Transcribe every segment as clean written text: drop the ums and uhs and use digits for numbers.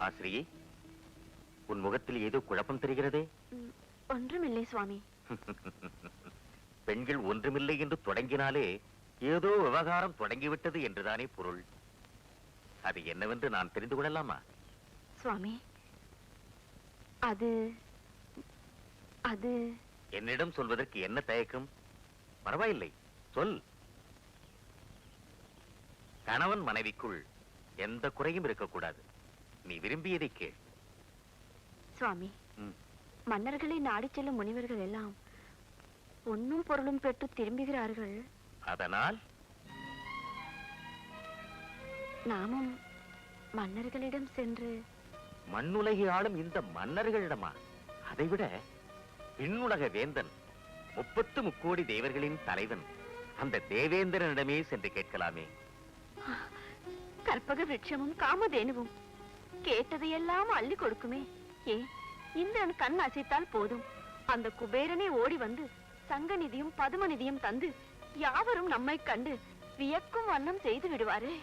ஆசிரியே, உன் முகத்தில் ஏதோ குழப்பம் தெரிகிறதே. ஒன்றுமில்லை சுவாமி. பெண்கள் ஒன்றுமில்லை என்று தொடங்கினாலே ஏதோ விவகாரம் தொடங்கிவிட்டது என்றுதானே பொருள். அது என்னவென்று நான் தெரிந்து கொள்ளலாமா? சுவாமி, அது அது என்னிடம் சொல்வதற்கு என்ன தயக்கம்? பரவாயில்லை, சொல். கணவன் மனைவிக்குள் எந்த குறையும் இருக்கக்கூடாது. நீ விரும்பியதை கேள். சுவாமி, மன்னர்களை நாடி செல்லும் முனிவர்கள் எல்லாம் பொன்னும் பொருளும் பெற்று திரும்புகிறார்கள். அதனால் நாமும் மன்னர்களிடம் சென்று மண்ணுலகை ஆளும் இந்த மன்னர்களிடமா? அதைவிட விண்ணுலக வேந்தன், 33 தேவர்களின் தலைவன் அந்த தேவேந்திரனிடமே சென்று கேட்கலாமே. கற்பக விருட்சமும் காமதேனுவும் கேட்டதையெல்லாம் அள்ளி கொடுக்குமே. இந்திரன் கண் அசைத்தால் போதும், அந்த குபேரனே ஓடி வந்து சங்க நிதியும் பதும நிதியும் தந்து யாவரும் நம்மை கண்டு வியக்கும் வண்ணம் செய்து விடுவாரே.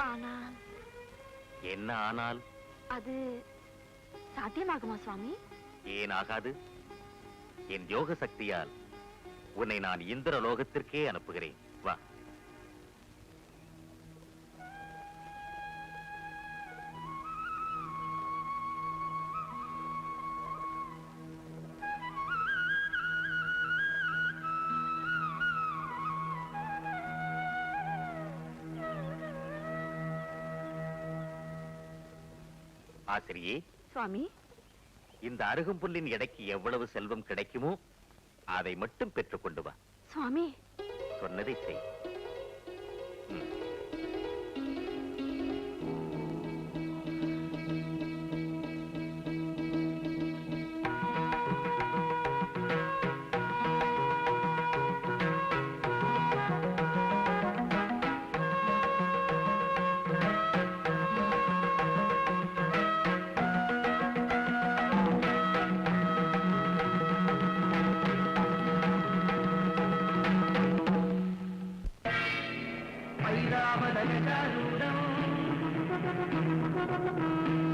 ஆனால் என்ன ஆனால்? அது சாத்தியமாகுமா சுவாமி? ஏன் ஆகாது? என் யோக சக்தியால் உன்னை நான் இந்திர லோகத்திற்கே அனுப்புகிறேன். வா. ஆசிரியே. சுவாமி, இந்த அருகம்புல்லின் எடைக்கு எவ்வளவு செல்வம் கிடைக்குமோ அதை மட்டும் பெற்றுக் கொண்டு வா. சுவாமி, சொன்னதை செய்.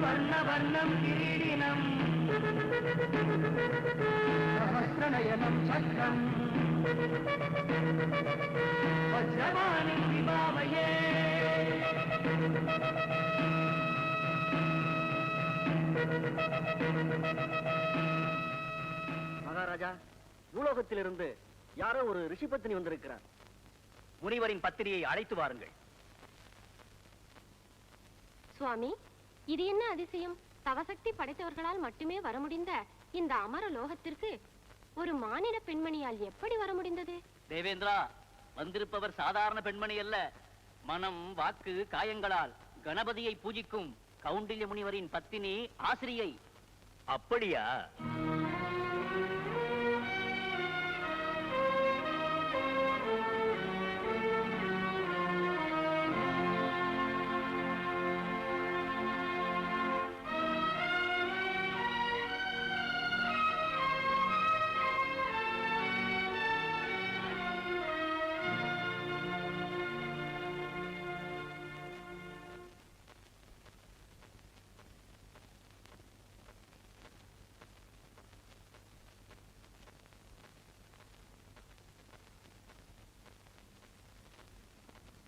ஸ்வர்ணவர்ணம் கிரீடினம் சஹஸ்ரநயனம் சக்கரம் வஜ்ரவாணிம் விபாவயே. மகாராஜா, பூலோகத்திலிருந்து யாரோ ஒரு ரிஷி பத்தினி வந்திருக்கிறார். முனிவரின் பத்திரியை அழைத்து வாருங்கள். சுவாமி, இது என்ன அதிசயம்? தவசக்தி படைத்தவர்களால் மட்டுமே வர முடிந்த இந்த அமர லோகத்திற்கு ஒரு மானிட பெண்மணியால் எப்படி வர முடிந்தது? தேவேந்திரா, வந்திருப்பவர் சாதாரண பெண்மணி அல்ல. மனம், வாக்கு, காயங்களால் கணபதியை பூஜிக்கும் கௌண்டில்ய முனிவரின் பத்தினி ஆசிரியை. அப்படியா?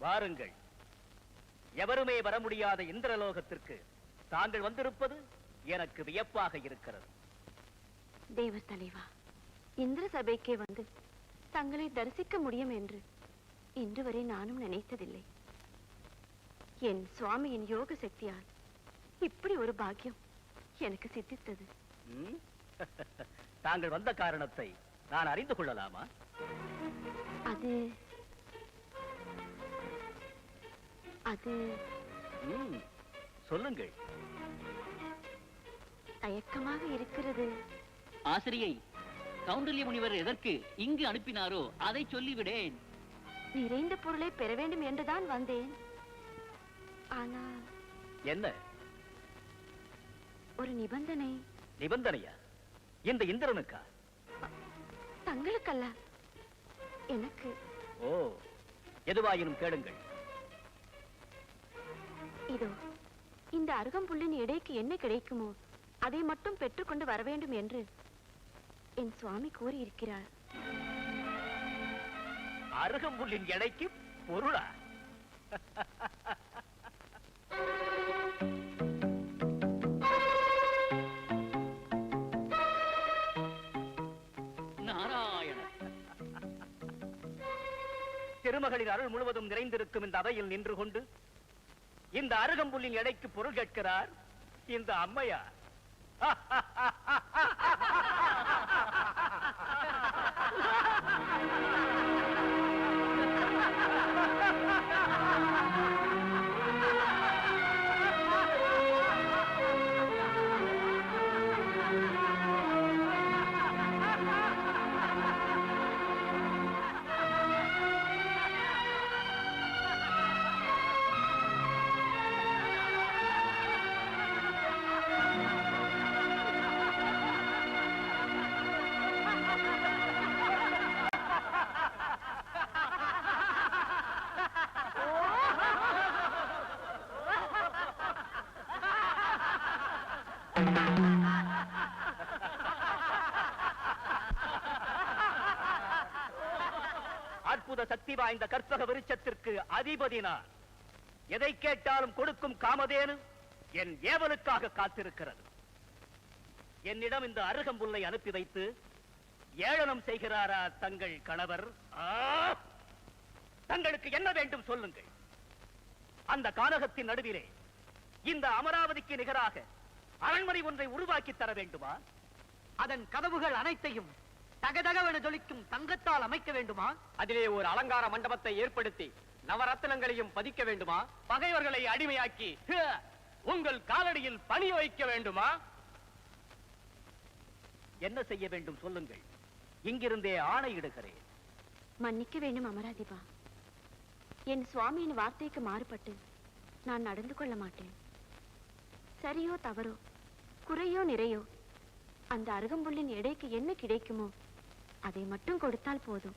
வாருங்கள். எவருமே வர முடியாத இந்திரலோகத்திற்கு தாங்கள் வந்திருப்பது எனக்கு வியப்பாக இருக்கிறது. தேவ தலைவா, இந்திர சபைக்கே வந்து தங்களை தரிசிக்க முடியும் என்று இன்று வரை நானும் நினைத்ததில்லை. என் சுவாமியின் யோக சக்தியால் இப்படி ஒரு பாக்கியம் எனக்கு சித்தித்தது. தாங்கள் வந்த காரணத்தை நான் அறிந்து கொள்ளலாமா? அது அது சொல்லுங்கள். தயக்கமாக இருக்கிறது. ஆசிரியை, கௌண்டல்ய முனிவர் எதற்கு இங்கு அனுப்பினாரோ அதை சொல்லிவிடேன். நிறைந்த பொருளை பெற வேண்டும் என்றுதான் வந்தேன். ஆனால் என்ன? ஒரு நிபந்தனை. நிபந்தனையா? இந்த இந்திரனுக்கா? தங்களுக்கல்ல, எனக்கு. ஓ, எதுவாயினும் கேளுங்கள். இதோ இந்த அருகம்புல்லின் எடைக்கு என்ன கிடைக்குமோ அதை மட்டும் பெற்றுக்கொண்டு வர வேண்டும் என்று என் சுவாமி கூறியிருக்கிறார். அருகம்புல்லின் எடைக்கு பொருளா? நாராயண திருமகளின் அருள் முழுவதும் நிறைந்திருக்கும் இந்த அவையில் நின்று கொண்டு இந்த அருகம்புல்லின் எடைக்கு பொருள் கேட்கிறார் இந்த அம்மையார். அற்புத சக்தி வாய்ந்த கற்பக விருட்சத்திற்கு அதிபதி நான். எதை கேட்டாலும் கொடுக்கும் காமதேனு என் ஏவலுக்காக காத்திருக்கிறது. என்னிடம் இந்த அருகம்புல்லை அனுப்பி வைத்து ஏளனம் செய்கிறாரா தங்கள் கணவர்? தங்களுக்கு என்ன வேண்டும் சொல்லுங்கள். அந்த கானகத்தின் நடுவிலே இந்த அமராவதிக்கு நிகராக அரண்மனை ஒன்றை உருவாக்கி தர வேண்டுமா? அதன் கதவுகள் அனைத்தையும் தகதகவென ஜொலிக்கும் தங்கத்தால் அமைக்க வேண்டுமா? அதிலே ஒரு அலங்கார மண்டபத்தை ஏற்படுத்தி நவரத்னங்களையும் பதிக்க வேண்டுமா? பகைவர்களை அடிமையாக்கி உங்கள் காலடியில் பணி வைக்க வேண்டுமா? என்ன செய்ய வேண்டும் சொல்லுங்கள். இங்கிருந்தே ஆணையிடுகிறேன். மன்னிக்க வேண்டும் அமராதிபா. என் சுவாமியின் வார்த்தைக்கு மாறுபட்டு நான் நடந்து கொள்ள மாட்டேன். சரியோ தவறோ, குறையோ நிறையோ, அந்த அருகம்புல்லின் எடைக்கு என்ன கிடைக்குமோ அதை மட்டும் கொடுத்தால் போதும்.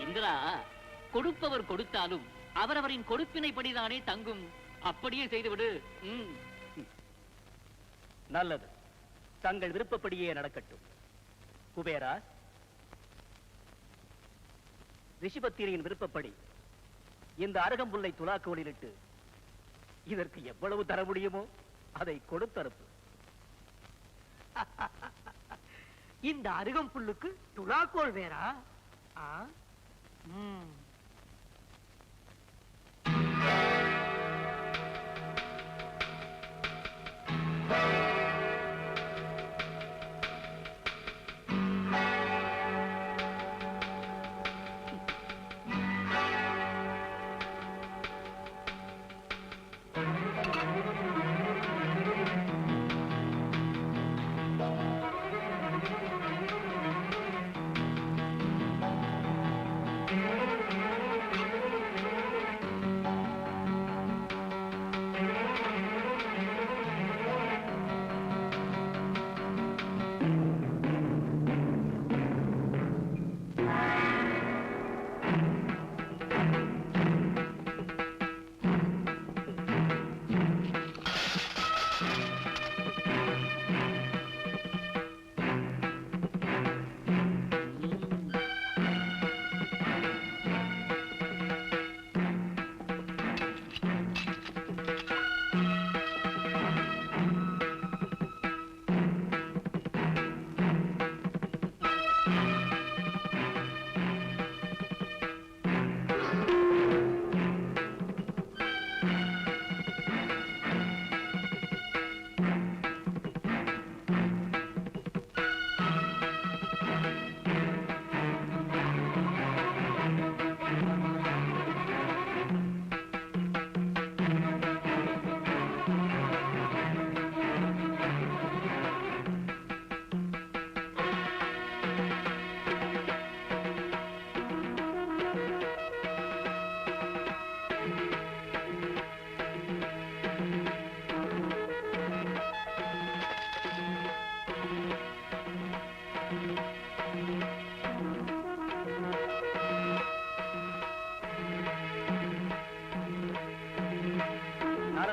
இந்திரா, கொடுப்பவர் கொடுத்தாலும் அவரவரின் கொடுப்பினைப்படிதானே தங்கும். அப்படியே செய்துவிடு. நல்லது, தங்கள் விருப்பப்படியே நடக்கட்டும். குபேரா, ரிஷிபத்திரியின் விருப்பப்படி இந்த அருகம்புல்லை துலாக்கோலிலிட்டு இதற்கு எவ்வளவு தர முடியுமோ அதை கொடுத்தனுப்பு. இந்த அருகம்புல்லுக்கு துலாக்கோல் வேறா?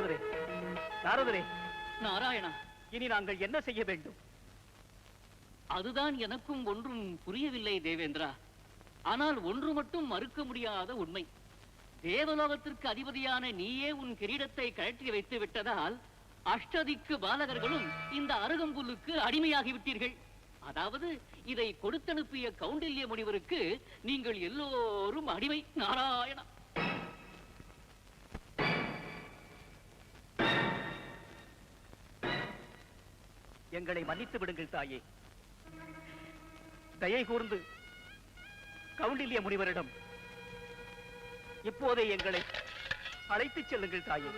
நாரதரே, நாரதரே, நாராயணா, இனி நாங்கள் என்ன செய்ய வேண்டும்? அதுதான் எனக்கும் ஒன்றும் புரியவில்லை தேவேந்திரா. ஆனால் ஒன்று மட்டும் மறுக்க முடியாத உண்மை. தேவலோகத்திற்கு அதிபதியான நீயே உன் கிரீடத்தை கழற்றி வைத்து விட்டதால் அஷ்டதிக்கு பாலகர்களும் இந்த அருகம்புல்லுக்கு அடிமையாகி விட்டீர்கள். அதாவது இதை கொடுத்தனுப்பிய கௌண்டில்ய முனிவருக்கு நீங்கள் எல்லோரும் அடிமை. நாராயணா, எங்களை மன்னித்து விடுங்கள் தாயே. தயை கூர்ந்து கௌண்டில்ய முனிவரிடம் இப்போதே எங்களை அழைத்துச் செல்லுங்கள் தாயே.